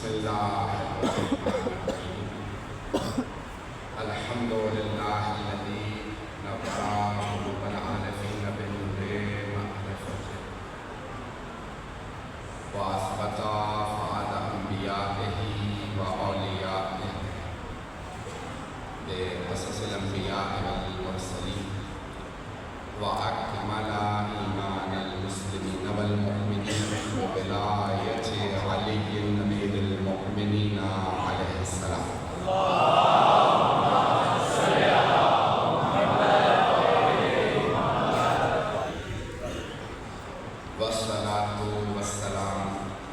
بسم الله الرحمن الرحيم. الحمد لله الذي نبرى قلوب العارفين بنور معرفته وأثبت فؤاد أنبيائه وأوليائه بقصص الأنبياء والمرسلين وأكمل إيمان المسلمين والمؤمنين بولاية علي أمير المؤمنين عليه السلام. والصلاة والسلام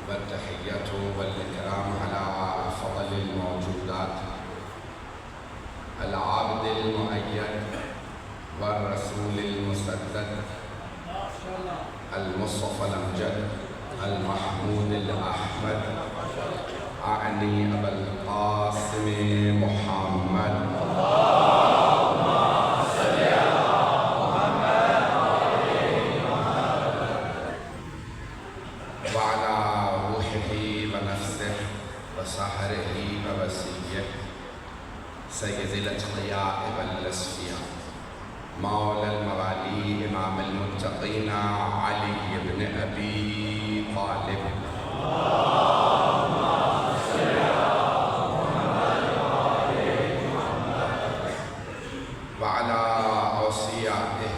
والتحية والإكرام على أفضل الموجودات العبد المؤيد والرسول المسدد المصطفى الأمجد المحمود الأحمد أعني أبا القاسم محمد وعلى روحه ونفسه وسحره ووسيله سيد الأتقياء والأصفياء مولى الموالي إمام المتقين علي بن أبي طالب وعلى أوصيائه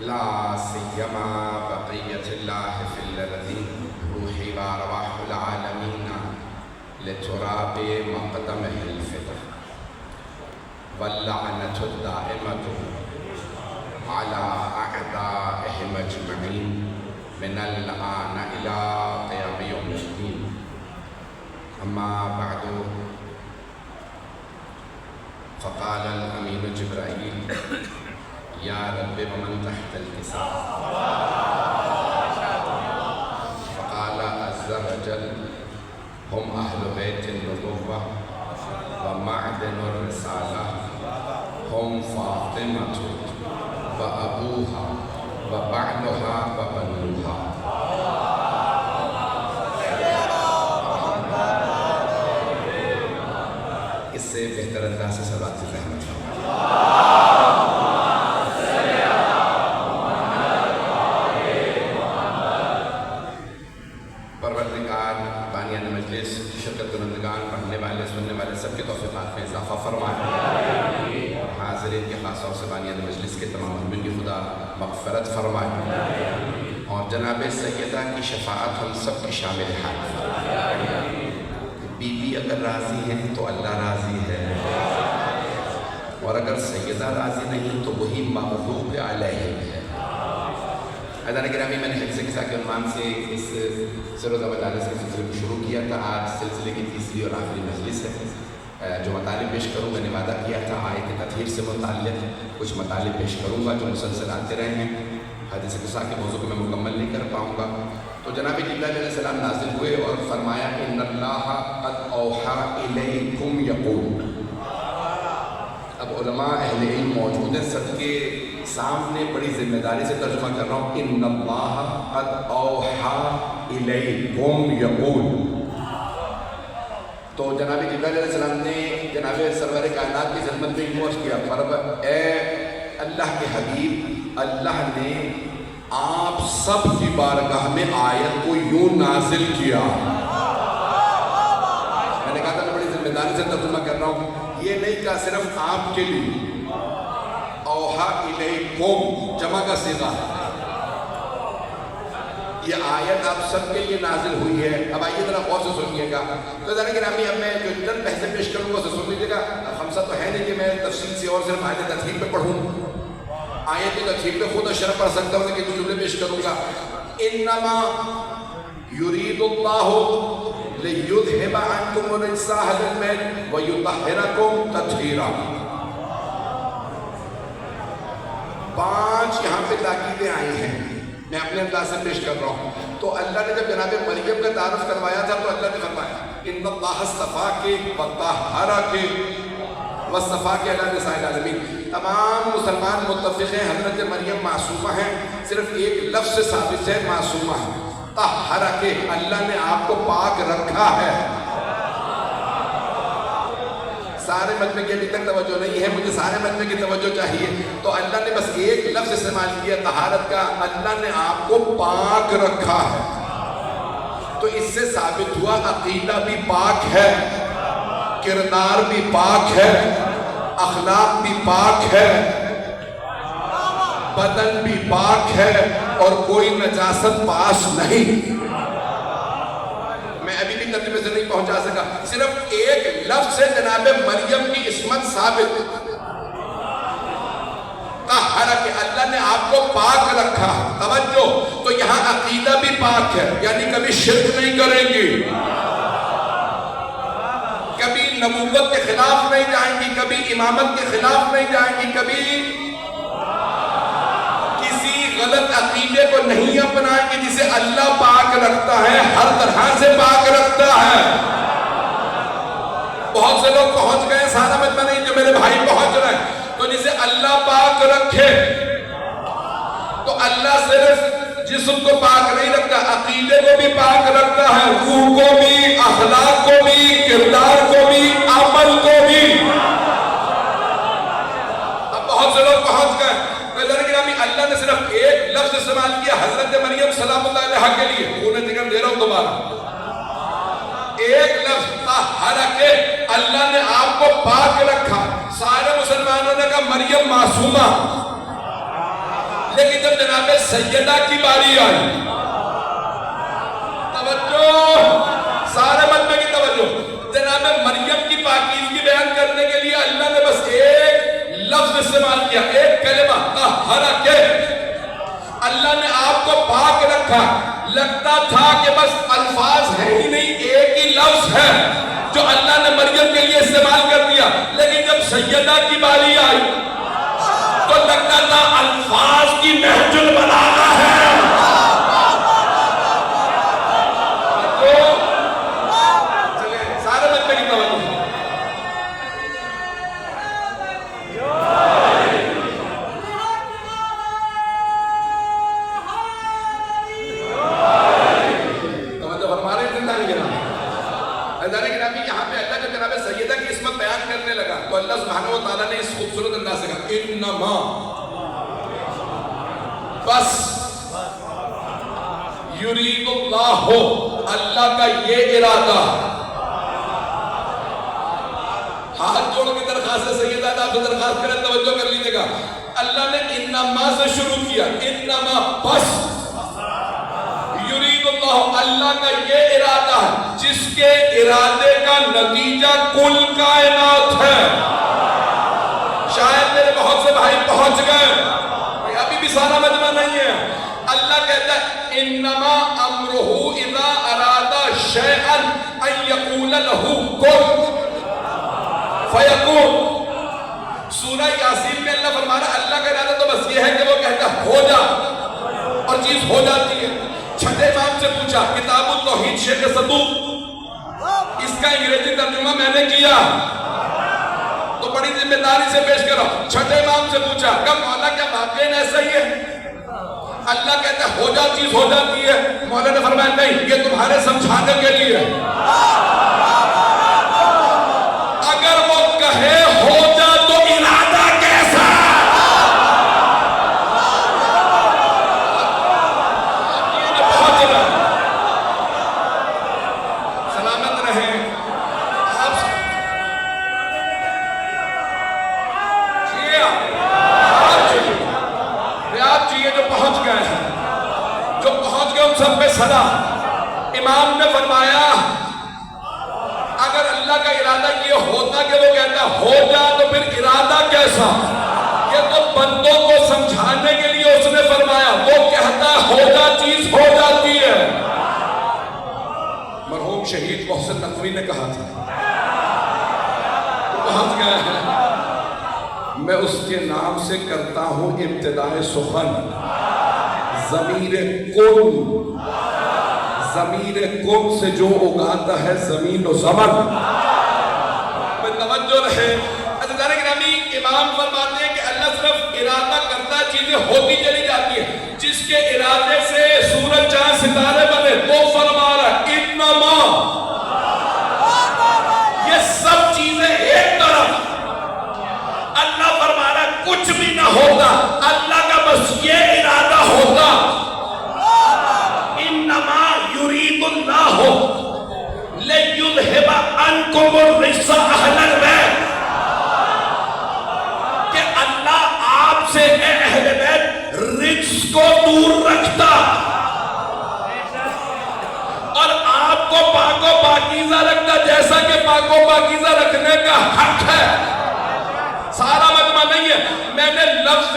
لا سيما بقية الله في الذين روحي وأرواح العالمين لتراب مقدمه الفطر واللعنة الدائمة على أعدائهم أجمعين من الآن إلى قيام يوم الدين. أما بعد فقال الأمين جبرائيل يا رب ومن تحت الكساء فقال عز وجل هم أهل بيت النبوة ومعدن الرسالة هم فاطمة وأبوها وبعلها وبنوها. اس سے بہتر انداز سے صلوات رحمت پروردگار بانیان مجلس شرکت کنندگان پڑھنے والے سننے والے سب کے توفیقات میں اضافہ فرمائے اور حاضرین کے خاص طور سے بانیان مجلس کے تمام مؤمنین کی خدا مغفرت فرمائے اور جناب سیدہ کی شفاعت ہم سب کی شامل ہے. بی بی اگر راضی ہیں تو اللہ راضی ہے اور اگر سیدہ راضی نہیں تو وہی مغضوب علیہ ہے. حضرات گرامی میں نے حفظ کسا کے عنوان سے اس سروزہ مدارس کے سلسلے کو شروع کیا تھا. آج سلسلے کی تیسری اور آخری مجلس ہے. جو مطالب پیش کروں میں نے وعدہ کیا تھا آیت تطہیر سے متعلق کچھ مطالب پیش کروں گا جو مسلسل آتے رہے ہیں. حدیث قصہ کے موضوع کو میں مکمل نہیں کر پاؤں گا. تو جناب جبرائیل علیہ السلام نازل ہوئے اور فرمایا ان اللہ قد اوحا الیکم یقول. اب علماء اہل علم موجود ہیں, سب کے سامنے بڑی ذمہ داری سے ترجمہ کر رہا ہوں. ان اللہ قد اوحا الیکم یقول. تو جناب جبرائیل علیہ السلام نے جناب سرور کائنات کی خدمت میں یوں عرض کیا, فرمایا اے اللہ کے حبیب, اللہ نے آپ سب کی بارگاہ میں آیت کو یوں نازل کیا. میں نے کہا تھا میں بڑی ذمہ داری سے ترجمہ کر رہا ہوں. یہ نہیں کہا صرف آپ کے لیے. اوحا الیکم جمع کا صیغہ ہے. یہ آیت آپ سب کے لیے نازل ہوئی ہے. اب آئیے ذرا غور سے سنیے گا. تو ذرا گرامی اب میں جو چند بحثیں پیش کروں گا اسے سن لیجیے گا. ہم سب تو ہے نہیں کہ میں تفصیل سے اور صرف آیت ترتیب پہ پڑھوں. آیت ترتیب پہ خود اشرف پڑھ سکتا ہوں کہ جملے پیش کروں گا. انما یرید اللہ لیذھب عنکم الرجس اہل البیت ویطہرکم تطہیرا. 5 یہاں پہ تاکیدیں آئی ہیں, میں اپنے انداز سے پیش کر رہا ہوں. تو اللہ نے جب جناب مریم کا تعارف کروایا تھا تو اللہ نے فرمایا ان اللہ اصطفاک وطہرک واصطفاک علی نساء العالمین. تمام مسلمان متفق ہیں حضرت مریم معصومہ ہیں, صرف ایک لفظ سے ثابت ہے معصومہ ہے. طہرک، اللہ نے آپ کو پاک رکھا ہے. سارے مجمع کی ابھی تک توجہ نہیں ہے، مجھے سارے مجمع کی توجہ چاہیے. تو اللہ نے بس ایک لفظ استعمال کیا طہارت کا، اللہ نے آپ کو پاک رکھا ہے. تو اس سے ثابت ہوا عقیدہ بھی پاک ہے، کردار بھی پاک ہے، اخلاق بھی پاک ہے، بدن بھی پاک ہے، اور کوئی نجاست پاس نہیں. میں ابھی بھی ترجمے سے نہیں پہنچا سکا، صرف ایک لفظ سے جناب مریم کی عصمت ثابت. طہرک، اللہ نے آپ کو پاک رکھا. توجہ، تو یہاں عقیدہ بھی پاک ہے، یعنی کبھی شرک نہیں کریں گی، کبھی نبوت کے خلاف نہیں جائیں گی، کبھی امامت کے خلاف نہیں جائیں گی، کبھی غلط عقیدے کو نہیں اپنائیں گے. جسے اللہ پاک رکھتا ہے ہر طرح سے پاک رکھتا ہے. بہت سے لوگ پہنچ گئے، سارا مجمع نہیں جو میرے بھائی پہنچ رہے ہیں. تو جسے اللہ پاک رکھے، تو اللہ صرف جسم کو پاک نہیں رکھتا، عقیدے کو بھی پاک رکھتا ہے، روح کو بھی، اخلاق کو بھی، کردار کو بھی، عمل کو بھی. اب بہت سے لوگ پہنچ گئے. اللہ نے صرف ایک لفظ استعمال کیا حضرت مریم سلام اللہ علیہ کے لیے. انہیں ذکر دے رہا ہوں دوبارہ، ایک لفظ طہرک، اللہ نے آپ کو پاک رکھا. سارے مسلمانوں نے کہا مریم معصومہ، لیکن جب جناب سیدہ کی باری آئی، توجہ، سارے مجمع کی توجہ، جناب مریم کی پاکیزگی بیان کرنے کے لیے اللہ نے بس ایک لفظ استعمال کیا، ایک کلمہ طہرک. اللہ نے آپ کو پاک رکھا. لگتا تھا کہ بس الفاظ ہے ہی نہیں، ایک ہی لفظ ہے جو اللہ نے مریم کے لیے استعمال کر دیا. لیکن جب سیدہ کی باری آئی تو لگتا تھا الفاظ کی نہج البلاغہ ہے. سارے مجمع کی توجہ. تو اللہ سبحانہ وتعالیٰ نے اس خوبصورت انداز سے کہا انما، بس یرید اللہ، اللہ کا یہ ارادہ. ہاتھ جوڑ کے درخواست ہے سیدہ، آپ سے درخواست کریں، توجہ کر لیجیے گا. اللہ نے انما سے شروع کیا، انما، بس یرید اللہ، اللہ کا یہ ارادہ ہے جس کے ارادے کا نتیجہ کل کائنات ہے. شاید میرے بہت سے بھائی پہنچ گئے، ابھی بھی سارا مجمع نہیں ہے. اللہ کہتا ہے انما امرہ اذا اراد شیئا ان یقول لہ کن فیکون. سورہ یاسین میں اللہ فرما رہا ہے اللہ کا ارادہ تو بس یہ ہے کہ وہ کہتا ہے ہو جا، اور چیز ہو جاتی ہے. چھٹے امام سے پوچھا، کتاب التوحید شیخ صدوق، اس کا انگریزی ترجمہ میں نے کیا تو بڑی ذمہ داری سے پیش کرو. چھٹے امام سے پوچھا کہ مولا کیا واقعی ایسا ہی ہے؟ اللہ کہتا ہے ہو جا چیز ہو جاتی ہے. مولا نے فرمایا نہیں، یہ تمہارے سمجھانے کے لیے. اگر وہ کہے ہو جا تو ارادہ کیسا؟ سلامت رہیں آپ چاہیے جو پہنچ گئے ہیں، جو پہنچ گئے ان سب پہ صدا. امام نے فرمایا اگر اللہ کا ارادہ یہ ہوتا کہ وہ کہتا ہو جا تو پھر ارادہ کیسا؟ یہ تو بندوں کو سمجھانے کے لیے اس نے فرمایا. وہ کہتا ہو جا چیز ہو جاتی ہے. مرحوم شہید محسن نقوی نے کہا تھا پہنچ گئے ہیں، میں اس کے نام سے کرتا ہوں ابتدائے سخن. ضمیر کن، ضمیر کن سے جو اگاتا ہے زمین و زمن. میں توجہ رہے. حضرت گرامی امام فرماتے ہیں کہ اللہ صرف ارادہ کرتا ہے، چیزیں ہوتی چلی جاتی ہیں. جس کے ارادے سے سورج چاند ستارے بنے وہ فرما رہا ہے انما، یہ سب چیزیں ایک طرف. اللہ فرما رہا ہے کچھ بھی نہ ہوتا، اللہ کا بس یہ ارادہ ہوتا. انما یرید اللہ لیذھب عنکم الرجس اہل البیت، کہ اللہ آپ سے اے اہل بیت رجس کو دور رکھتا اور آپ کو پاک و پاکیزہ رکھتا، جیسا کہ پاک و پاکیزہ رکھنے کا حق ہے. سارا مجمع نہیں ہے، میں نے لفظ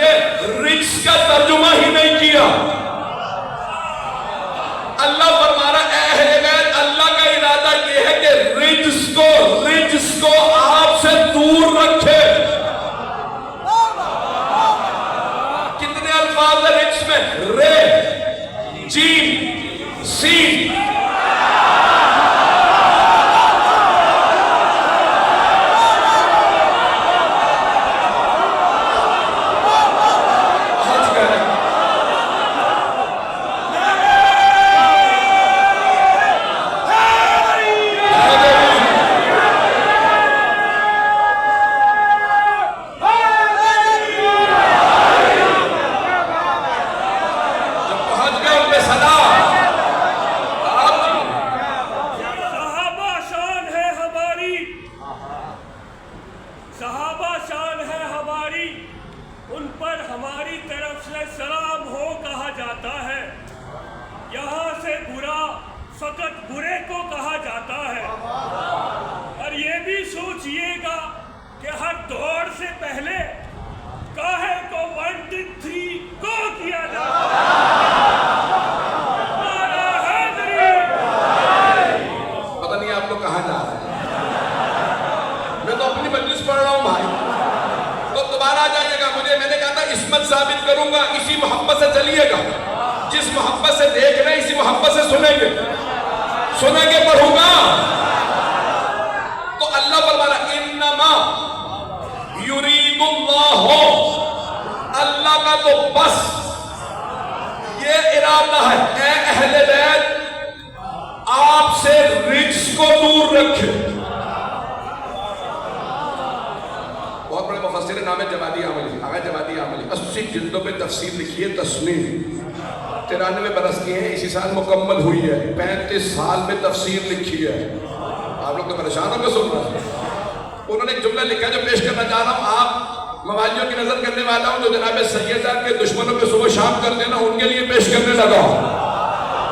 رجس کا ترجمہ ہی نہیں کیا. اللہ فرما رہا ہے اے اہل بیت، اللہ کا ارادہ یہ ہے کہ رجس کو آپ سے دور رکھے. کتنے الفاظ ہیں رجس میں؟ رے، جیم، سین. ثابت کروں گا، اسی محبت سے چلیے گا. جس محبت سے دیکھ رہے ہیں اسی محبت سے سنیں گے پڑھوں گا. تو اللہ فرمانا انما یرید اللہ، اللہ کا تو بس یہ ارادہ ہے اے اہل بیت آپ سے رجس کو دور رکھے. بہت بڑے مفسر نام ہے جوادی عاملی، آغا جوادی عاملی، 80 جلدوں پہ تفسیر لکھی ہے. تصنیف 93 برس کی ہے، اسی سال مکمل ہوئی ہے. 35 سال میں تفسیر لکھی ہے. آپ لوگ تو پریشان ہو کے سن رہے ہیں. انہوں نے ایک جملہ لکھا جو پیش کرنا چاہ رہا ہوں. آپ موالیوں کی نظر کرنے والا ہوں، جو جناب سیدہ کے دشمنوں پہ صبح شام کرتے ہیں نا، ان کے لیے پیش کرنے لگا.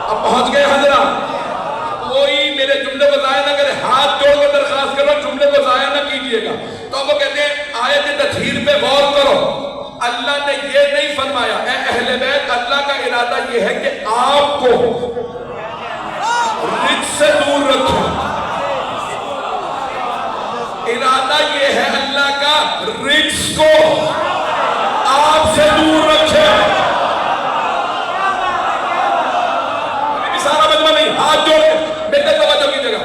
اب پہنچ گئے حضرات. کوئی میرے جملے کو ضائع نہ کرے، ہاتھ جوڑ کر درخواست کرو جملے کو ضائع نہ کیجیے گا. تو وہ کہتے ہیں آیت تطہیر پہ غور کرو. اللہ نے یہ نہیں فرمایا اے اہل بیت، اللہ کا ارادہ یہ ہے کہ آپ کو رجس سے دور رکھو. ارادہ یہ ہے اللہ کا رجس کو آپ سے دور رکھے. سارا مجمع نہیں، ہاتھ جوڑ کے بیٹے توجہ کیجیے گا.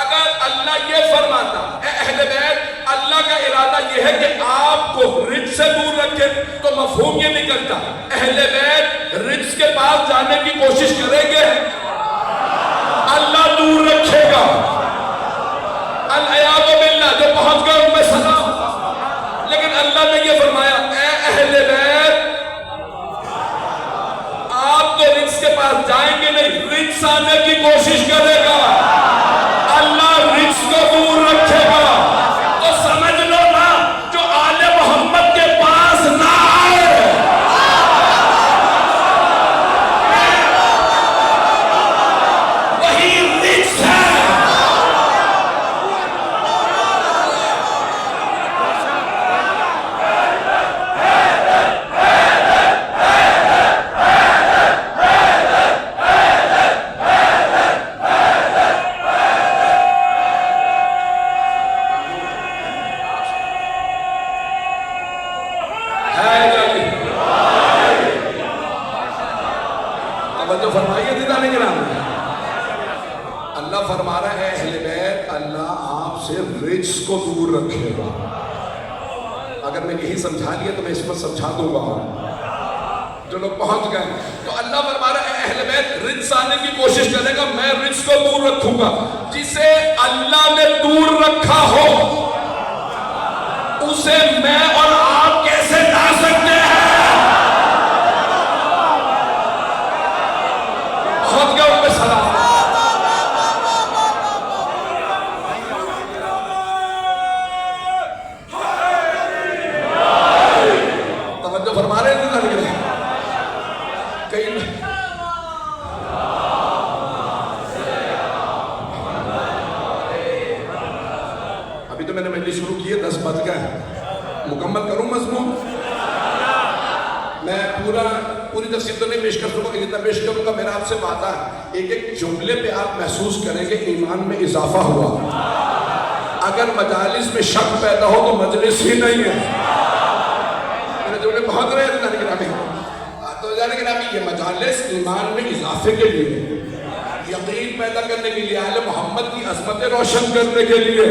اگر اللہ یہ فرماتا اے اہل بیت اللہ کا ارادہ یہ ہے کہ آپ کو رجس سے دور رکھے، تو مفہوم یہ نکلتا اہل بیت رجس کے پاس جانے کی کوشش کریں گے، اللہ دور رکھے گا. العیاذ باللہ جو پہنچ گئے ان میں سلام. لیکن اللہ نے یہ فرمایا اے اہل بیت آپ تو رجس کے پاس جائیں گے نہیں، رجس آنے کی کوشش کرے گا، اللہ رجس کو دور رکھے گا. تو سمجھ لو نا جو آل محمد کے پاس نہ آئے وہی رجس ہے. اللہ فرما رہا ہے اہل بیت اللہ آپ سے رجس کو دور رکھے گا. اگر میں یہی سمجھا لیا تو میں اس پر سمجھا دوں گا جو لوگ پہنچ گئے. تو اللہ فرما رہا ہے اہل بیت رجس آنے کی کوشش کرے گا, میں رجس کو دور رکھوں گا. جسے اللہ نے دور رکھا ہو اسے میں اور آپ کیسے لا سکتے ہیں؟ پہنچ گئے ان پہ سلام. توجہ فرما رہے ہیں ابھی تو میں نے مجلس شروع کی ہے, 10 بج گئے. مکمل کروں مضمون. میں پوری تفصیل تو نہیں پیش کر سکوں گا, جتنا پیش کروں گا میرا آپ سے وعدہ ہے ایک ایک جملے پہ آپ محسوس کریں گے ایمان میں اضافہ ہوا. اگر مجالس میں شک پیدا ہو تو مجلس ہی نہیں ہے. میرے جملے بہت رہے ہیں تو جانے کے نام یہ مجالس ایمان میں اضافے کے لیے, یقین پیدا کرنے کے لیے, آل محمد کی عظمت روشن کرنے کے لیے.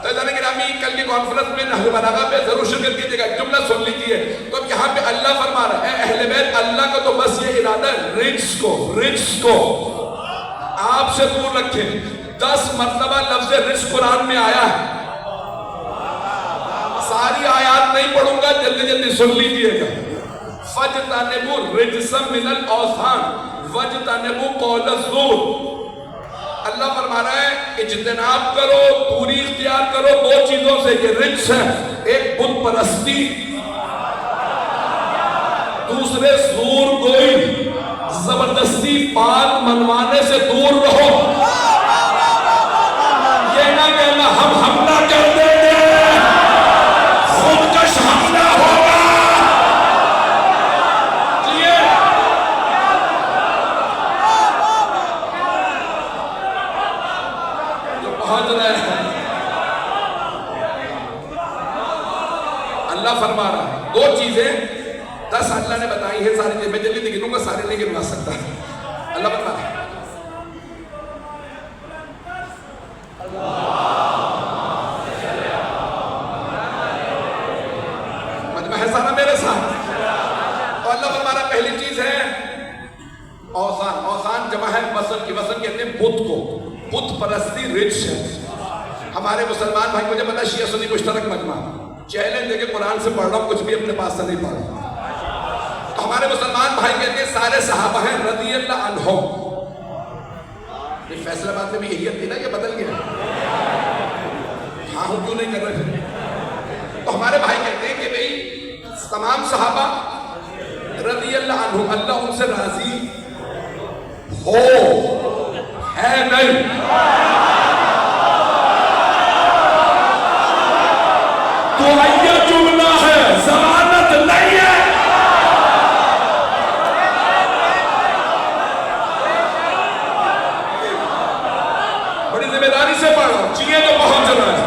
تو جانے کے نام کل کی کانفرنس میں نحو بلاغہ پہ ضرور شرکت کیجیے گا. جملہ سن لیجیے. تو اب یہاں پہ اللہ فرما رہا ہے اہل بیت اللہ کا تو بس یہ ارادہ ہے رجس کو آپ سے دور رکھے. 10 مرتبہ لفظ رجس قرآن میں آیا ہے. ساری آیات نہیں پڑھوں گا, جلدی جلدی سن لیجیے گا. فَاجْتَنِبُوا الرِّجْسَ مِنَ الْأَوْثَانِ وَاجْتَنِبُوا قَوْلَ الزُّورِ. اللہ فرما رہا ہے اجتناب کرو, دوری اختیار کرو 2 چیزوں سے. یہ رجس ہے, ایک بت پرستی, دوسرے زور گوئی, زبردستی بات منوانے سے دور رہو. یہ نہ کہنا ہم حملہ کر دیں گے, خودکش حملہ ہوگا. اللہ فرما رہا ہے 2 چیزیں 10 اللہ نے بتائی ہیں. ساری چیزیں میں جلدی گنوں گا, سارے نہیں گنوا سکتا. اللہ فرما رہا ہے مجمع ہے سارا میرے ساتھ. تو اللہ فرما رہا ہے پہلی چیز ہے اوثان. اوثان جمع ہے وثن کی. وثن کہتے ہیں بت کو. بت پرستی رجس ہے. ہمارے مسلمان بھائی, مجھے پتا شیعہ سنی مشترک مجمع, چیلنج دے کے قرآن سے پڑھ رہا ہوں, کچھ بھی اپنے پاس سے نہیں پڑھ رہا. تو ہمارے مسلمان بھائی کہتے ہیں سارے صحابہ ہیں رضی اللہ عنہم. یہ فیصلہ بات میں بھی یہی تھی نا, یہ بدل گیا. ہاں ہم کیوں نہیں کر رہے تھے؟ تو ہمارے بھائی کہتے ہیں کہ بھئی تمام صحابہ رضی اللہ عنہم, اللہ ان سے راضی ہو ہے نہیں. تو یہ جملہ ہے, ضمانت نہیں ہے. بڑی ذمہ داری سے پڑھو, چیئے تو پہنچ رہا ہے.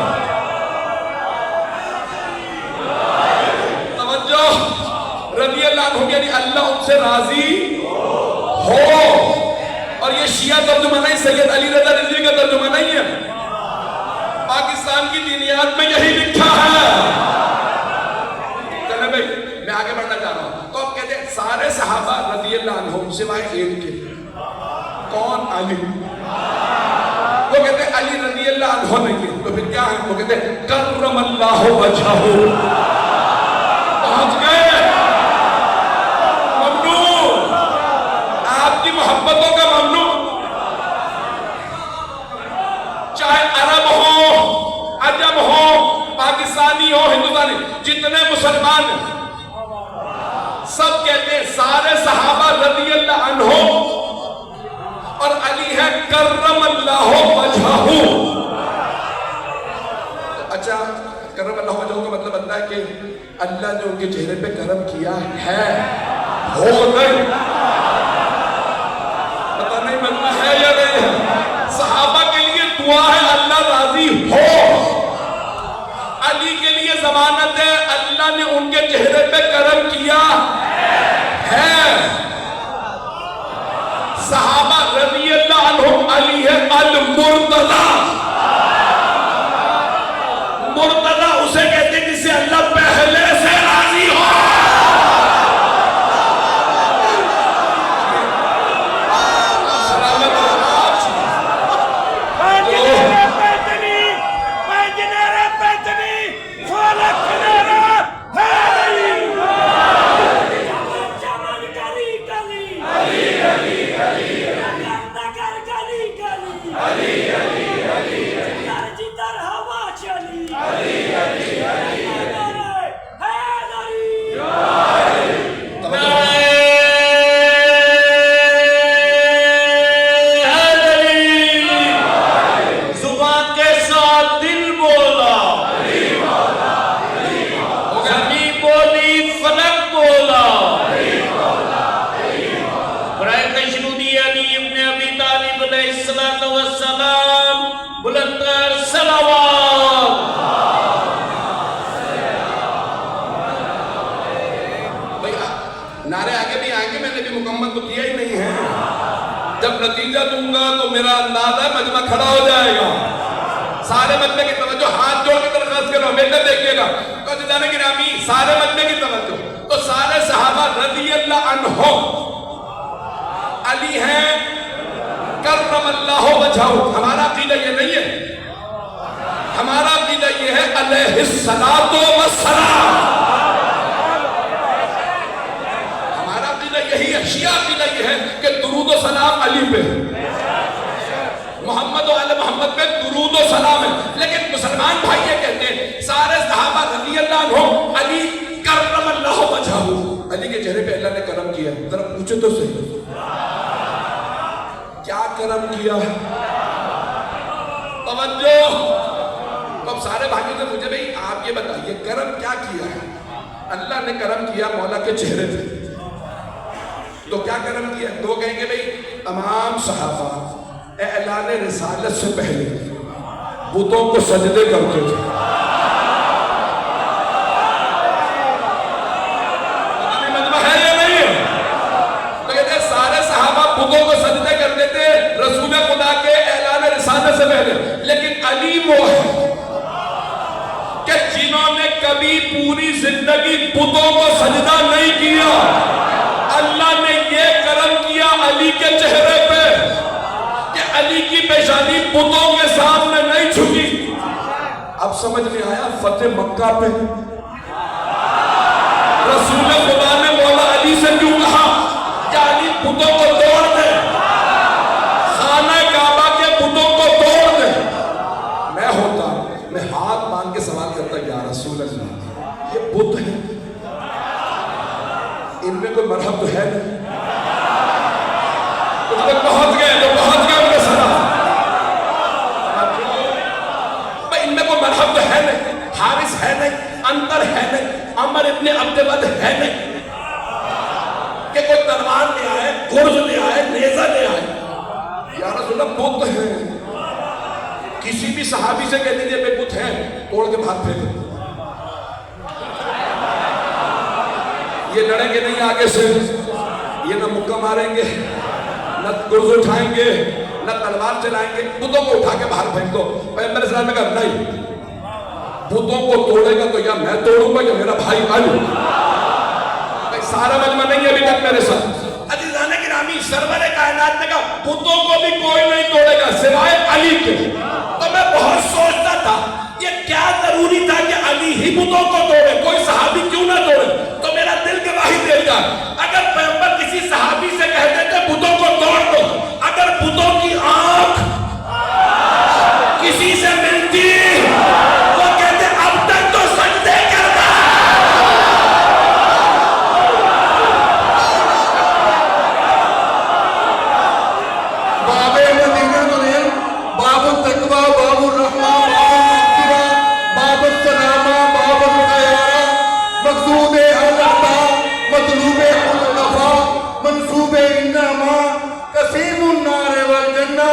توجہ, رضی اللہ عنہ یعنی اللہ ان سے راضی ہو. اور یہ شیعہ ترجمہ نہیں, سید علی رضا رضوی کا ترجمہ نہیں ہے. پاکستان کی دینیات میں یہی لکھا ہے. چلے بھائی میں آگے بڑھنا چاہ رہا ہوں. تو اب کہتے ہیں سارے صحابہ رضی اللہ عنہم سوائے ایک کے. کون؟ علی. وہ کہتے ہیں علی رضی اللہ عنہ نہیں ہے. تو پھر کیا ہے؟ وہ کہتے ہیں کرم اللہ وجہہ. پہنچ گئے. ممنوع, آپ کی محبتوں کا ممنوع. چاہے عرب ہو, عجم ہو, پاکستانی ہو, ہندوستانی, جتنے مسلمان ہیں سب کہتے ہیں سارے صحابہ رضی اللہ عنہ, اور علی ہے کرم اللہ وجہہ. اچھا, کرم اللہ وجہہ کا مطلب بنتا ہے کہ اللہ نے ان کے چہرے پہ کرم کیا ہے, ہو نہیں. پتہ نہیں مطلب ہے یا نہیں ہے. صحابہ کے لیے دعا ہے اللہ راضی ہو. علی کے لیے ضمانت ہے اللہ نے ان کے چہرے پہ کرم کیا ہے. صحابہ رضی اللہ عنہم, علی ہے المرتضی. مرتضی اسے کہتے ہیں جسے اللہ پہ جدر ہوا چلی نعرہ حیدری زبان کے ساتھ دل بولا، زمین بولی فلک بولا، برائے تشنودی علی ابن ابی طالب علیہ السلام بلند تر صلوات۔ بھئی نعرے آگے بھی آئیں گے، میں نے بھی مکمل تو کیا ہی نہیں ہے۔ جب نتیجہ دوں گا تو میرا اندازہ مجمع کھڑا ہو جائے گا۔ سارے مجمع کی توجہ، ہاتھ جوڑ کے درخواست کر رہا ہوں، بیٹے دیکھیے گا قدردان گرامی، سارے مجمع کی توجہ۔ تو سارے صحابہ رضی اللہ عنہم علی ہیں کرم اللہ وجہہ۔ ہمارا عقیدہ یہ نہیں ہے، ہمارا عقیدہ یہ ہے علیہ الصلاۃ والسلام۔ ہمارا عقیدہ یہی ہے، شیعہ عقیدہ یہ ہے کہ درود و سلام علی پہ، محمد و آل محمد پہ درود و سلام ہے۔ لیکن مسلمان بھائی یہ کہتے ہیں سارے صحابہ رضی اللہ عنہم علی کرم اللہ وجہہ، علی کے چہرے پہ اللہ نے کرم کیا۔ ذرا پوچھو تو صحیح، کیا کرم کیا؟ توجہ۔ اب سارے بھائیوں سے مجھے بھئی آپ یہ بتائیے کرم کیا کیا ہے؟ اللہ نے کرم کیا مولا کے چہرے پہ، تو کیا کرم کیا؟ تو کہیں گے بھئی تمام صحابہ اعلان رسالت سے پہلے بتوں کو سجدے کرتے تھے۔ مجمع ہے یا نہیں ہے؟ تو کہتے ہیں سارے صحابہ بتوں کو سجدے کرتے تھے رسول خدا کے اعلان رسالت سے پہلے، لیکن علی وہ ہے کہ جنہوں نے کبھی پوری زندگی بتوں کو سجدہ نہیں کیا، اللہ نے یہ کرم کیا علی کے چہرے پہ کہ علی کی پیشانی بتوں کے سامنے نہیں جھکی۔ اب سمجھ میں آیا فتح مکہ پہ رسول خدا نے مولا علی سے کیوں کہا کہ علی بتوں کو توڑ دے، خانہ کعبہ کے بتوں کو توڑ دے؟ میں ہوتا میں ہاتھ مانگ کے سوال کرتا یا رسول اللہ یہ بت ہے، ان میں کوئی مرحب تو ہے نہیں؟ کچھ لوگ پہنچ گئے جو پہنچ گئے ان کے ساتھ، ان میں کوئی مرحب تو ہے نہیں، حارث ہے نہیں، اندر ہے نہیں، عمر ابن عبد ود ہے نہیں کہ کوئی تلوار لے آئے، گرز لے آئے، نیزہ لے آئے۔ یا رسول اللہ بت ہیں، کسی بھی صحابی سے کہہ دیجئے بے بت ہیں، توڑ کے بھاگ پھینک۔ یہ لڑیں گے نہیں آگے سے، یہ نہ مکہ ماریں گے، نہ گرز اٹھائیں گے، نہ تلوار چلائیں گے، بتوں کو اٹھا کے باہر پھینک دو۔ پیغمبر اسلام نے کہا نہیں، بتوں کو توڑے گا تو یا میں توڑوں گا یا میرا بھائی علی۔ سارا مجمع نہیں ابھی تک میرے ساتھ۔ عزیزان گرامی، سرور کائنات نے کہا بتوں کو بھی کوئی نہیں توڑے گا سوائے علی کے۔ تو میں بہت سوچتا تھا یہ کیا ضروری تھا کہ علی ہی بتوں کو توڑے، کوئی صحابی کیوں نہ توڑے؟ تو میرا دل گواہی دیتا اگر پیغمبر کسی صحابی سے کہتے تھے بتوں کو توڑ دو، اگر بتوں کی آنکھ کسی سے ملتی وہ کہتے اب تک تو سجدے کرتا۔ باب مدینہ دنیا، باب التقوی، باب الرحمہ، باب المغفرہ، باب السلامہ، باب الخیارہ، مقصود الرحمہ، مطلوب الخلفاء، منصوب انما، قسیم النار والجنہ،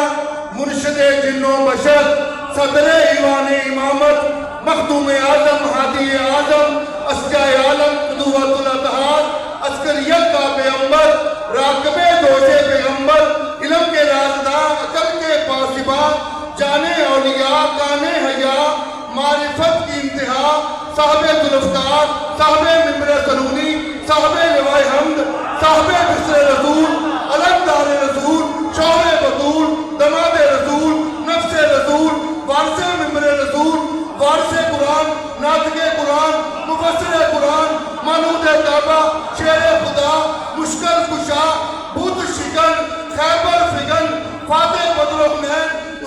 مرشد جن و بشر، صدر ایوان امامت، مخدوم اعظم، ہادی اعظم، اسقائے عالم، قدوۃ الاتحاد، عسکریت کا پیغمبر، راکب دوش پیغمبر، علم کے رازداں، عقل کے پاسباں، جانے اولیاء، کانے حیا، معرفت کی انتہا، صاحب ذوالفقار، صاحب ممبر سنونی، صاحب لواء حمد، صاحب بشر رسول، علمدار رسول، شوہر بطول، دماد رسول، نفس رسول، وارث ممبر رسول، وارث قرآن، ناطق قرآن، مفسر قرآن، مانود کعبہ، شیر خدا، مشکل کشا، بھوت شکن، خیبر فگن، فاتح بدر الحنین،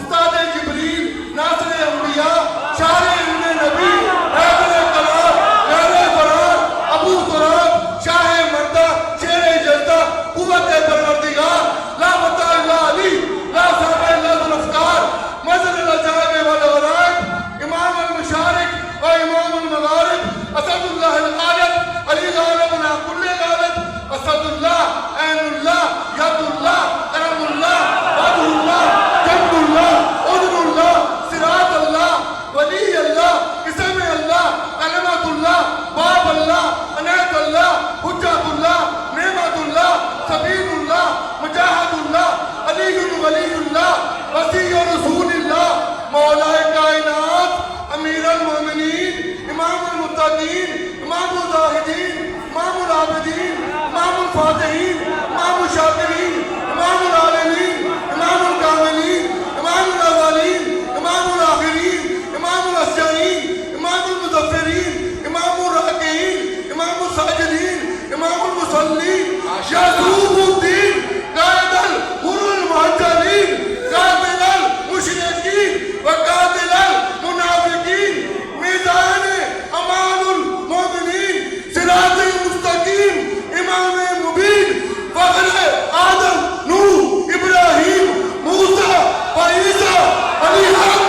الفاتحین، امام الشاکرین، امام العالمین، امام الکاملین، امام الاولین، امام الآخرین، امام الاسجارین، امام المظفرین، امام الراکعین، امام الساجدین، امام المصلین، یعقوب الدین، قائد الغر المحجلین، قاتل المشرکین وقاتل المنافقین، میزان امان المؤمنین، صراط المستقیم، امام مبین، فخر آدم، نوح، ابراہیم، موسیٰ و عیسیٰ علیہ السلام۔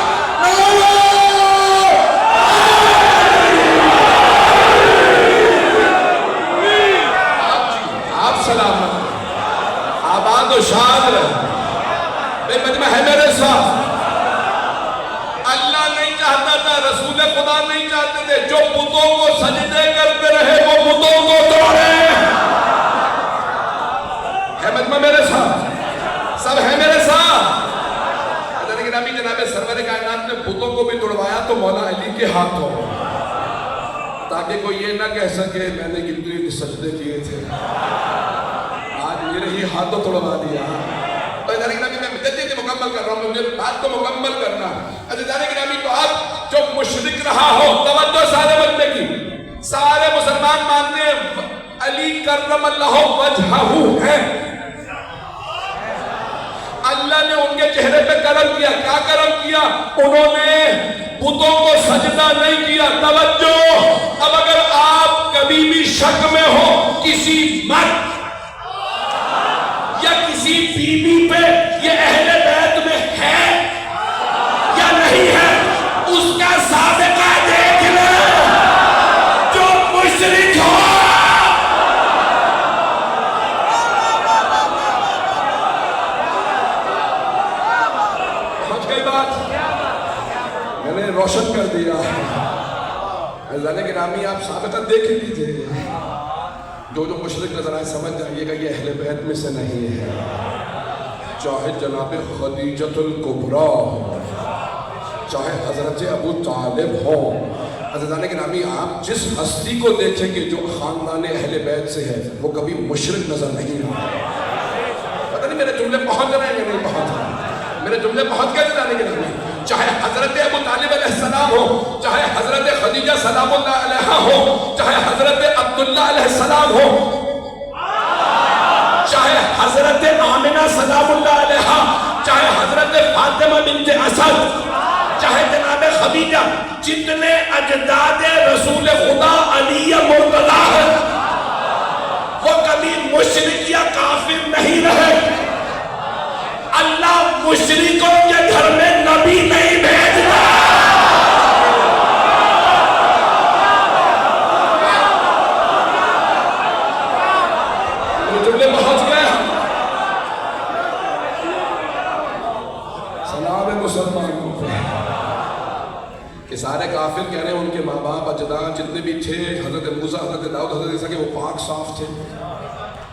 آپ سلامت آباد و شاد رہے۔ بے مجمع ہے میرے ساتھ، اللہ نہیں چاہتا تھا، رسول خدا نہیں چاہتے تھے جو بتوں کو سجدے کرتے رہے وہ بتوں کو توڑے۔ ہے مجمع میرے ساتھ، سب ہے میرے ساتھ۔ حضرت گرامی جناب سرور کائنات نے بتوں کو بھی توڑوایا تو مولا علی کے ہاتھوں، تاکہ کوئی یہ نہ کہہ سکے میں نے کتنے سجدے کیے تھے، آج میرے ہی ہاتھوں توڑوا دیا۔ تو حضرت گرامی میں مجدد مکمل کر رہا ہوں، مجھے بات کو مکمل کرنا۔ حضرت گرامی تو آپ جو مشرک رہا ہو، توجہ سارے بندے کی، سارے مسلمان مانتے ہیں علی کرم اللہ وجہہ ہے، اللہ نے ان کے چہرے پہ کرم کیا۔ کیا کرم کیا؟ انہوں نے بتوں کو سجدہ نہیں کیا۔ توجہ، اب اگر آپ کبھی بھی شک میں ہو کسی مرد یا کسی بیوی پہ یہ اہل بیت میں ہے یا نہیں ہے، اس کا سابقہ دیکھ لیں، جو مشرک ہو۔ سمجھ گئی بات؟ میں نے روشن کر دیا۔ عزیزان گرامی آپ سابقہ دیکھ لیجئے، جو مشرک نظر آئے سمجھ جائیے گا یہ اہل بیت میں سے نہیں ہے، چاہے جناب خدیجۃ الکبریٰ ہو، چاہے حضرت ابو طالب ہو۔ عزیزان گرامی آپ جس ہستی کو دیکھیں گے جو خاندان اہل بیت سے ہے وہ کبھی مشرک نظر نہیں آئے۔ پتہ نہیں میرے جملے پہنچ رہے ہیں یا نہیں پہنچ رہے؟ میرے جملے پہنچ گئے عزیزان گرامی؟ چاہے حضرت ابو طالب علیہ السلام ہو، چاہے حضرت خدیجہ سلام اللہ علیہا ہو، چاہے حضرت عبداللہ علیہ السلام ہو، چاہے حضرت آمنہ سلام اللہ علیہا، چاہے حضرت فاطمہ بنت اسد، چاہے جناب خدیجہ، جتنے اجداد رسول خدا علی مرتضیٰ ہے وہ کبھی مشرک یا کافر نہیں رہے۔ اللہ مشرکوں کے گھر میں نبی نہیں بھیجتا۔ یہ جملے پہنچ گئے۔ سلام مسلمانوں پہ کہ سارے کافر کہہ رہے ہیں ان کے ماں باپ اجداد جتنے بھی تھے، حضرت موسیٰ، حضرت داؤد، حضرت عیسیٰ کے وہ پاک صاف تھے،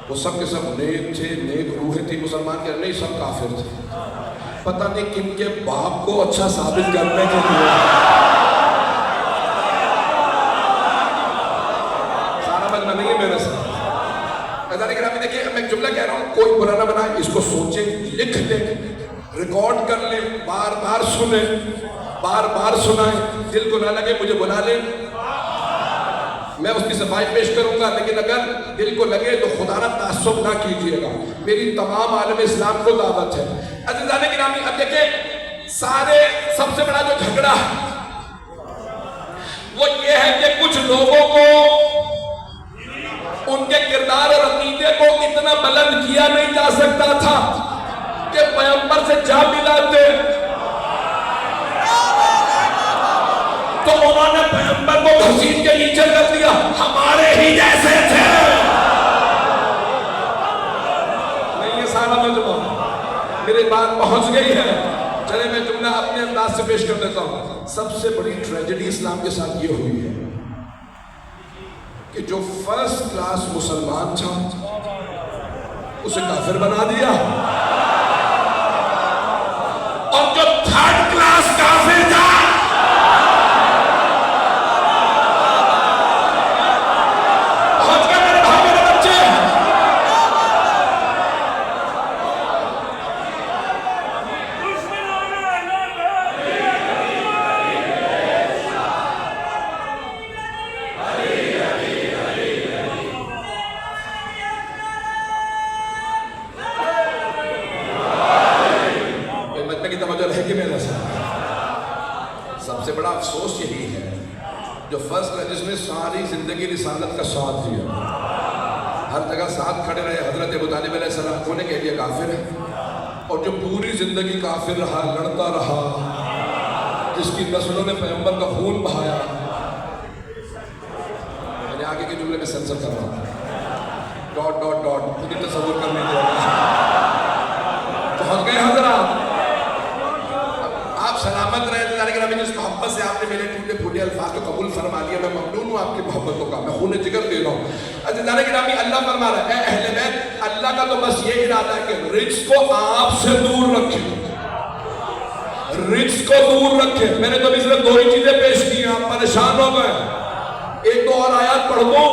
وہ سب کے سب نیک تھے، نیک روحیں تھی۔ مسلمان کہہ رہے نہیں سب کافر تھے، پتہ نہیں کن کے باپ کو اچھا ثابت کرنے کے لیے۔ سارا مجمع نہیں ہے میرے ساتھ۔ عزیزان گرامی دیکھیں میں ایک جملہ کہہ رہا ہوں، کوئی برا نہ بنائے، اس کو سوچیں، لکھ لیں، ریکارڈ کر لیں، بار بار سنیں، بار بار سنائیں، دل کو نہ لگے مجھے بلا لیں، میں اس کی صفائی پیش کروں گا، لیکن اگر دل کو لگے تو خدا نہ تعصب نہ کیجئے گا، میری تمام عالم اسلام کو دعوت ہے۔ عزیزان گرامی اب دیکھیں سارے سب سے بڑا جو جھگڑا وہ یہ ہے کہ کچھ لوگوں کو ان کے کردار اور عقیدے کو اتنا بلند کیا نہیں جا سکتا تھا کہ پیغمبر سے جا ملاتے، تو انہوں نے پیغمبر کو گھسیٹ کے نیچے کر دیا، ہمارے ہی جیسے تھے۔ نہیں یہ سارا مجمع میری بات پہنچ گئی ہے، چلے میں جملہ اپنے انداز سے پیش کر دیتا ہوں۔ سب سے بڑی ٹریجڈی اسلام کے ساتھ یہ ہوئی ہے کہ جو فرسٹ کلاس مسلمان تھا اسے کافر بنا دیا، اور جو تھرڈ کلاس کافر تھا کی توجہ رہے گی میرے ساتھ. سب سے بڑا افسوس یہی ہے جو فرسٹ ہے جس نے ساری زندگی رسالت کا ساتھ دیا, ہر جگہ ساتھ کھڑے رہے, حضرت ابو طالب علیہ السلام کو نے کہہ دیا کافر ہے, اور جو پوری زندگی کافر رہا, لڑتا رہا, جس کی نسلوں نے پیغمبر کا خون بہایا. میں نے آگے کے جملے میں سینسر کر رہا ہوں, ڈاٹ ڈاٹ ڈاٹ, خود ہی تصور کرنے دیا. پہنچ گئے حضرات, آپ سلامت رہے. جس محبت سے آپ نے میرے ٹوٹے پھوٹے الفاظ کو قبول فرما لیا, میں ممنون ہوں آپ کی محبتوں کا, میں خون جگر دے رہا ہوں. عزیزان گرامی, اللہ فرما رہا ہے اے اہل بیت, اللہ کا تو بس یہ ارادہ ہے کہ رجس کو آپ سے دور رکھیں, رجس کو دور رکھیں. میں نے تو صرف دو ہی چیزیں پیش کی ہیں, آپ پریشان ہو گئے. ایک دو اور آیات پڑھ دوں,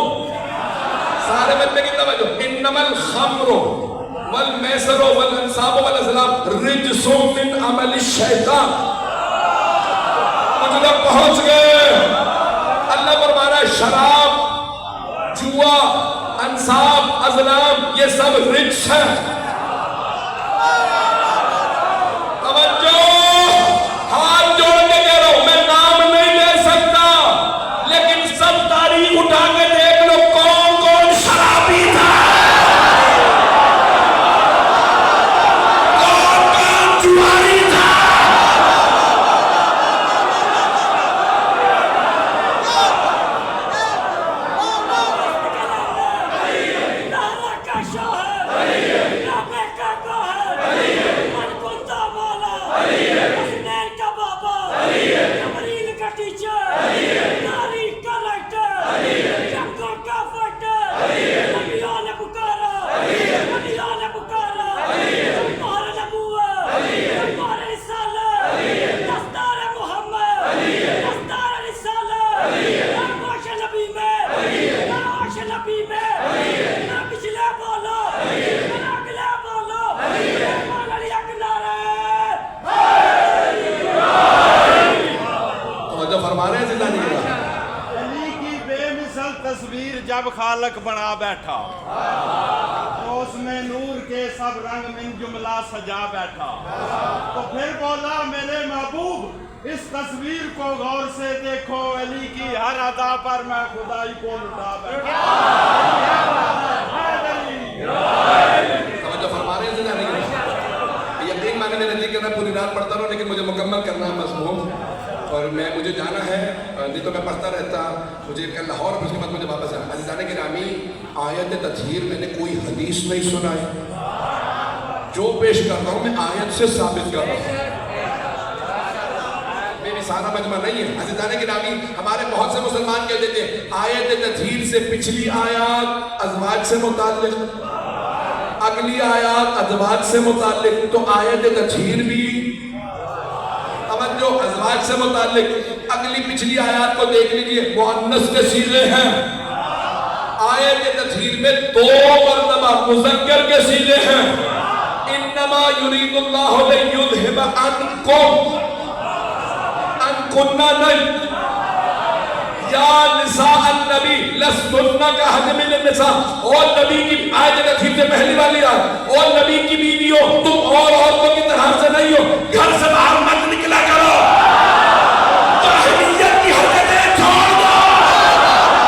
سارے بندے کی توجہ. انما الخمر والمیسر والانصاب والازلام رجس من عمل الشیطان. مجھے تک پہنچ گئے. اللہ فرما رہا ہے شراب, جوا, انصاب, ازلام, یہ سب رجس ہے. توجہ, ہاتھ جوڑ کے کہہ رہا ہوں, میں نام نہیں لے سکتا, لیکن سب تاریخ اٹھا کے دیکھ لو کون کون شرابی تھا, کون کون جواری تھا. جب خالق بنا بیٹھا تو اس میں نور کے سب رنگ من جملہ سجا بیٹھا, تو پھر بولا میرے محبوب اس تصویر کو غور سے دیکھو, علی کی ہر ادا پر میں خدائی کو لٹا بیٹھا. توجہ فرما رہے ہیں. یقین مانے میں نہیں کرنا, پوری رات پڑھتا رہا, لیکن مجھے مکمل کرنا ہے مضمون, اور مجھے جانا ہے, نہیں تو میں پڑھتا رہتا. مجھے لاہور, اس کے بعد مجھے واپس آنا. عزیزان گرامی, آیت تطہیر میں نے کوئی حدیث نہیں سنائی, جو پیش کر رہا ہوں میں آیت سے ثابت کر رہا ہوں, میری سارا مجمع نہیں ہے. عزیزان گرامی, ہمارے بہت سے مسلمان کہتے تھے آیت تطہیر سے پچھلی آیات ازواج سے متعلق, اگلی آیات ازواج سے متعلق, تو آیت تطہیر بھی جو ازواج سے متعلق, اگلی پچھلی آیات کو دیکھ لیجئے, مؤنث کے صیغے ہیں. آیت تطہیر میں 2 مرتبہ مذکر کے صیغے ہیں. انما یرید اللہ لیذھب عنکم, عنکن نہیں, یا نساء النبی لستن کاحد من النساء, اور نبی کی آیت تطہیر سے پہلی والی آیت, اور نبی کی بیویوں تم اور عورتوں کی طرح سے نہیں ہو, گھر سے باہر مت نکلا کرو, جاہلیت کی حرکتیں چھوڑ دو,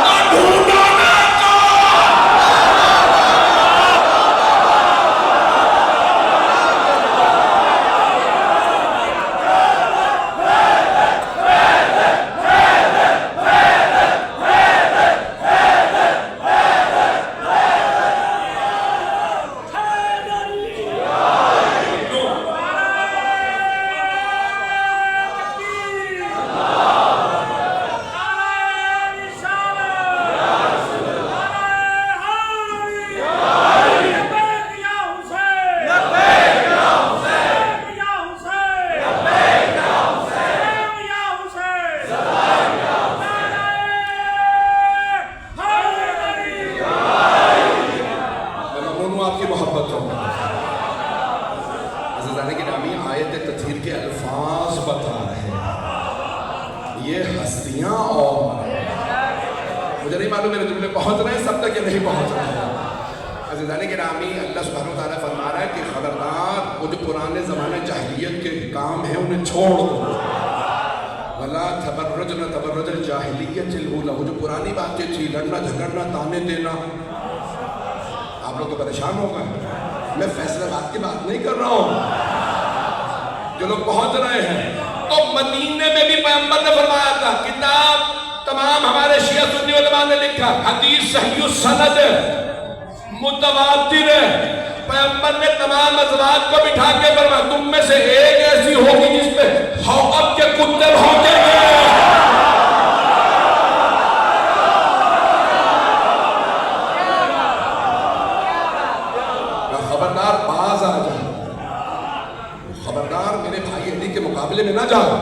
نہ ڈھونڈو نہ کو. مجھے نہیں معلوم میرے جملے پہنچ رہے ہیں سب تک یا نہیں پہنچ رہے ہیں. عزیزان گرامی, اللہ سبحانہ و تعالیٰ فرما رہا ہے کہ خبردار وہ جو پرانے زمانے جاہلیت کے کام ہیں انہیں چھوڑ دو. وَلَا تَبَرَّجْنَ تَبَرَّجَ الْجَاهِلِيَّةِ الْأُولَىٰ. وہ جو پرانی باتیں تھی، لڑنا جھگڑنا تانے دینا. آپ لوگ تو پریشان ہو گئے. میں فیصلہ بات کی بات نہیں کر رہا ہوں. جو لوگ پہنچ رہے ہیں تو مدینے میں بھی پیغمبر نے فرمایا تھا، کتاب تمام ہمارے شیعہ سنی علماء نے لکھا، حدیث صحیح السند ہے، متواتر ہے. پیغمبر نے تمام ازواج کو بٹھا کے فرمایا تم میں سے ایک ایسی ہوگی جس میں حوقت کے کتے بھونکیں گے. خبردار باز آ جائے، خبردار میرے بھائی علی کے مقابلے میں نہ جاؤ،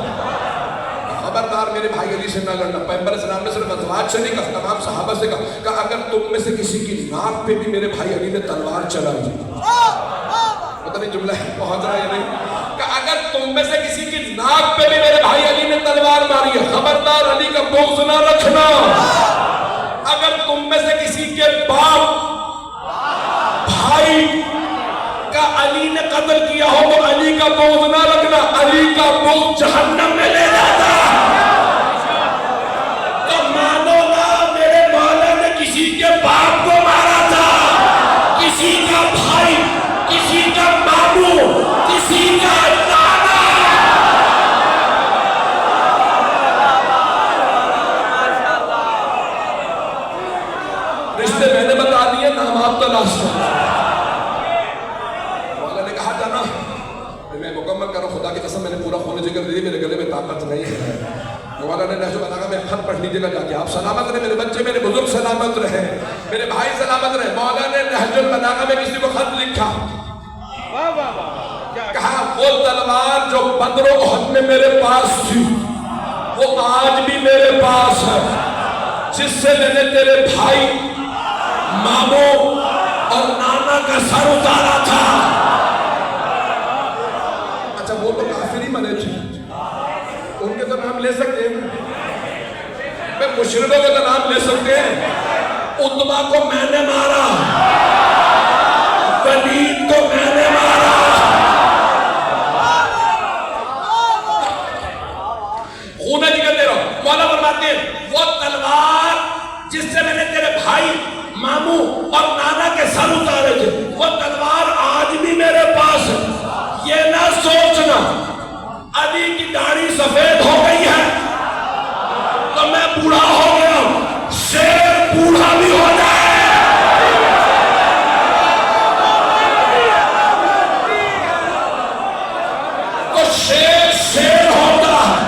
خبردار میرے بھائی علی سے نہ لڑنا. پیغمبر علیہ السلام نے صرف ازواج سے نہیں کہا، تمام صحابہ سے کہا اگر تم میں سے کسی کی ناک پہ بھی میرے بھائی علی نے تلوار چلائی، پتہ نہیں جملہ پہنچ رہا ہے یا نہیں، کہ اگر تم میں سے کسی کی ناک پہ بھی میرے بھائی علی نے تلوار ماری ہے، خبردار علی کا بغض نہ رکھنا. اگر تم میں سے کسی کے باپ بھائی کا علی نے قتل کیا ہو تو علی کا بغض نہ رکھنا، علی کا بغض جہنم میں لے جاتا. تو مانو نا میرے مولا نے کسی کے باپ کو مارا تھا، کسی کا بھائی، کسی کا ماموں، کسی کا نانا. رشتے میں نے بتا دیے، نام آپ تلاش کریں. میں مکمل کروں، خدا کی قسم میں نے پورا خون ذکر دی، میرے گلے میں طاقت نہیں ہے. مولانا نے نہج البلاغہ میں خط پڑھ لیجیے گا جا کے. آپ سلامت رہے میرے بچے، میرے بزرگ سلامت رہے، میرے بھائی سلامت رہے. مولانا نے نہج البلاغہ میں کسی کو خط لکھا، کہا وہ تلوار جو بدر و احد میں میرے پاس تھی وہ آج بھی میرے پاس ہے، جس سے میں نے تیرے بھائی، ماموں اور نانا کا سر اتارا تھا. اچھا وہ تو کافر ہی مرے تھے، ان کے تو نام لے سکتے ہیں، میں مشرکوں کے تو نام لے سکتے ہیں. عتبہ کو میں نے مارا، ولید کو میں نے مارا. خونہ جگر دے رہا ہوں. مولا فرماتے ہیں وہ تلوار جس سے میں نے تیرے بھائی، ماموں اور نانا کے سر اتارے تھے، وہ تلوار آج بھی میرے پاس ہے. یہ نہ سوچنا علی کی داڑھی سفید ہو گئی ہے تو میں بوڑھا ہو گیا ہوں. شیر بوڑھا بھی ہو جائے، تو شیر شیر ہوتا ہے.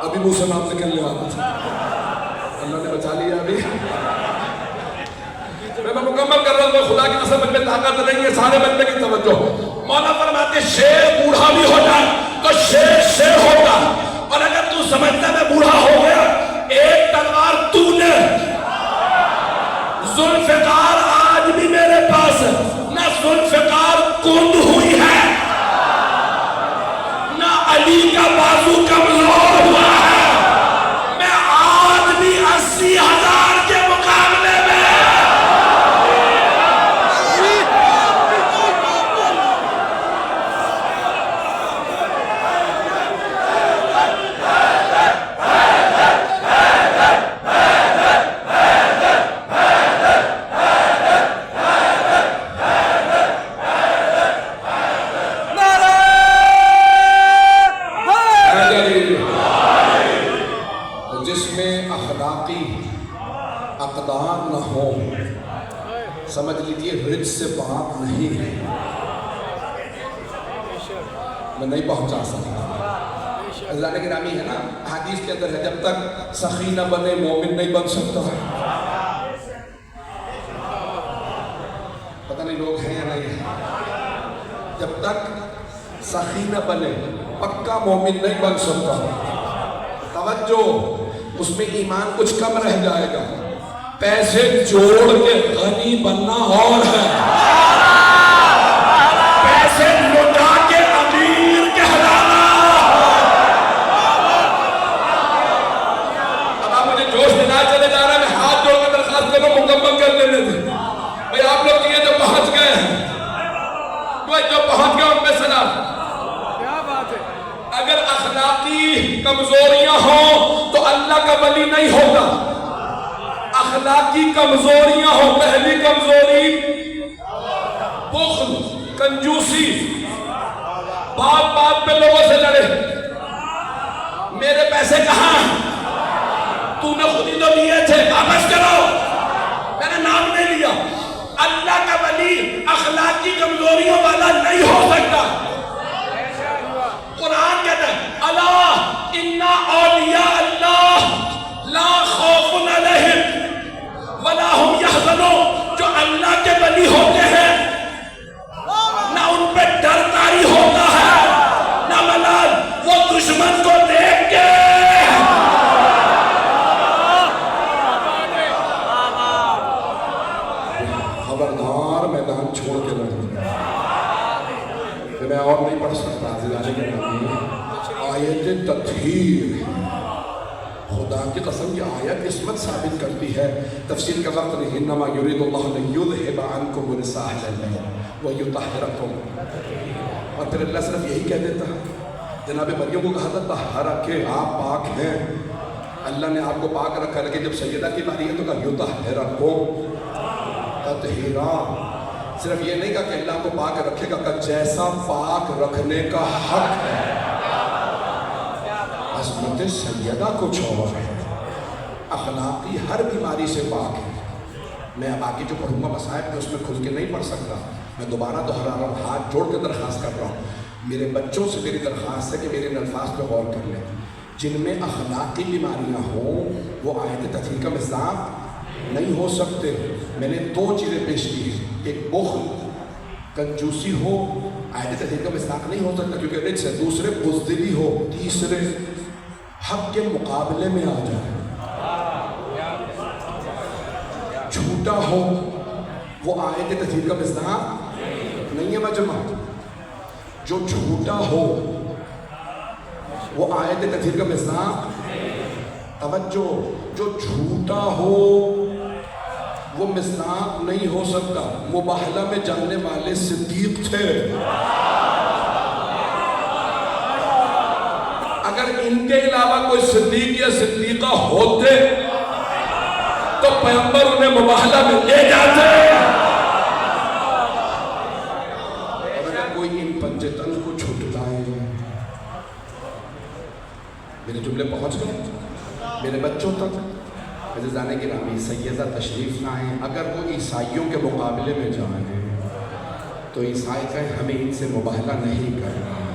ابھی منہ سے نام نکلنے والا تھا، اللہ نے بچا لیا. ابھی میں مکمل کر رہا ہوں، خدا کی قسم مجھ میں طاقت نہیں ہے. سارے بندے کی توجہ. مولا فرماتے شیر بوڑھا بھی ہو جائے تو شیر شیر ہوتا. اور اگر تو سمجھتا میں بوڑھا ہو گیا، ایک تلوار تو نے، ذوالفقار آج بھی میرے پاس ہے. نہ ذوالفقار کند ہوئی ہے، نہ علی کا بازو کمزور ہوا ہے. میں آج بھی 80,000 کے مقابلے میں اقدار نہ ہو، سمجھ لیجیے رج سے پاک نہیں ہے. میں نہیں پہنچا سکتا. اللہ نے گرامی ہے نا، حدیث کے اندر ہے جب تک سخی نہ بنے مومن نہیں بن سکتا. پتہ نہیں لوگ ہیں یا نہیں ہے. جب تک سخی نہ بنے پکا مومن نہیں بن سکتا. توجہ، اس میں ایمان کچھ کم رہ جائے گا. پیسے جوڑ کے غنی بننا اور ہے، پیسے لٹا کے امیر کہلانا. اب آپ مجھے جوش میں نہ چلے جا رہا ہے، میں ہاتھ جوڑ کے درخواست کروں مکمل کر لینے دیں. بھئی آپ لوگ یہ جو پہنچ گئے ہیں، جو اگر اخلاقی کمزوریاں ہوں تو اللہ کا ولی نہیں ہوگا. اخلاقی کمزوریاں ہوں. پہلی کمزوری بخل, کنجوسی, باپ پہ لوگوں سے لڑے, میرے پیسے کہاں, تو نے خود ہی تو لیے تھے, واپس کرو, میں نے نام نہیں لیا. اللہ کا ولی اخلاقی کمزوریوں والا نہیں ہو سکتا. قرآن کہتا ہے الا ان اولیاء اللہ لا خوف علیہم ولا هم یحزنون. جو اللہ کے ولی ہوتے ہیں نہ ان پہ ڈر طاری ہوتا ہے نہ ملال. وہ دشمن کو دیکھ کے خبردار میدان چھوڑ کے لڑ. میں اور نہیں پڑھ سکتا. آیت تطہیر, خدا کی قسم یہ آیت عصمت ثابت کرتی ہے. تفسیر کا وقت نہیں. انما یرید اللہ لیذھب عنکم الرجس اہل البیت ویطہرکم. اور پھر اللہ صرف یہی کہہ دیتا ہے. جناب مریم کو کہا تھا طہرک, آپ پاک ہیں. اللہ نے آپ کو پاک رکھا, لیکن جب سیدہ کی باری ہے تو کہا یطہرکم تطہیرا. صرف یہ نہیں کہا کہ اللہ کو پاک رکھے گا, کہ جیسا پاک رکھنے کا حق ہے. عظمت سیدہ کچھ اور ہے. اخلاقی ہر بیماری سے پاک ہے. میں اب آگے جو پڑھوں گا مصائب میں اس میں کھل کے نہیں پڑھ سکتا. میں دوبارہ دہرا رہا ہوں, ہاتھ جوڑ کے درخواست کر رہا ہوں. میرے بچوں سے میری درخواست ہے کہ میرے الفاظ پہ غور کر لیں. جن میں اخلاقی بیماریاں ہوں وہ آیت تطہیر کا مصداق نہیں ہو سکتے. میں نے 2 چیزیں پیش کی ہیں. ایک بخل, کنجوسی ہو, آیت تطہیر کا مصداق نہیں ہو سکتا کیونکہ رجس ہے. دوسرے بزدلی ہو. تیسرے حق کے مقابلے میں آ جائے. جھوٹا ہو وہ آیت تطہیر کا مصداق نہیں ہے مجمع. جو جھوٹا ہو وہ آیت تطہیر کا مصداق. توجہ, جو جھوٹا ہو وہ مصداق نہیں ہو سکتا. مباہلہ میں جاننے والے صدیق تھے. اگر ان کے علاوہ کوئی صدیق یا صدیقہ ہوتے تو پیغمبر انہیں مباہلہ میں لے جاتے. اور اگر کوئی ان پنجے تن کو چھٹلائے. میرے جملے پہنچ گئے میرے بچوں تک. عزیزان گرامی, سیدہ تشریف لائیں. اگر وہ عیسائیوں کے مقابلے میں جائیں تو عیسائی کہیں ہمیں ان سے مباہلہ نہیں کرنا.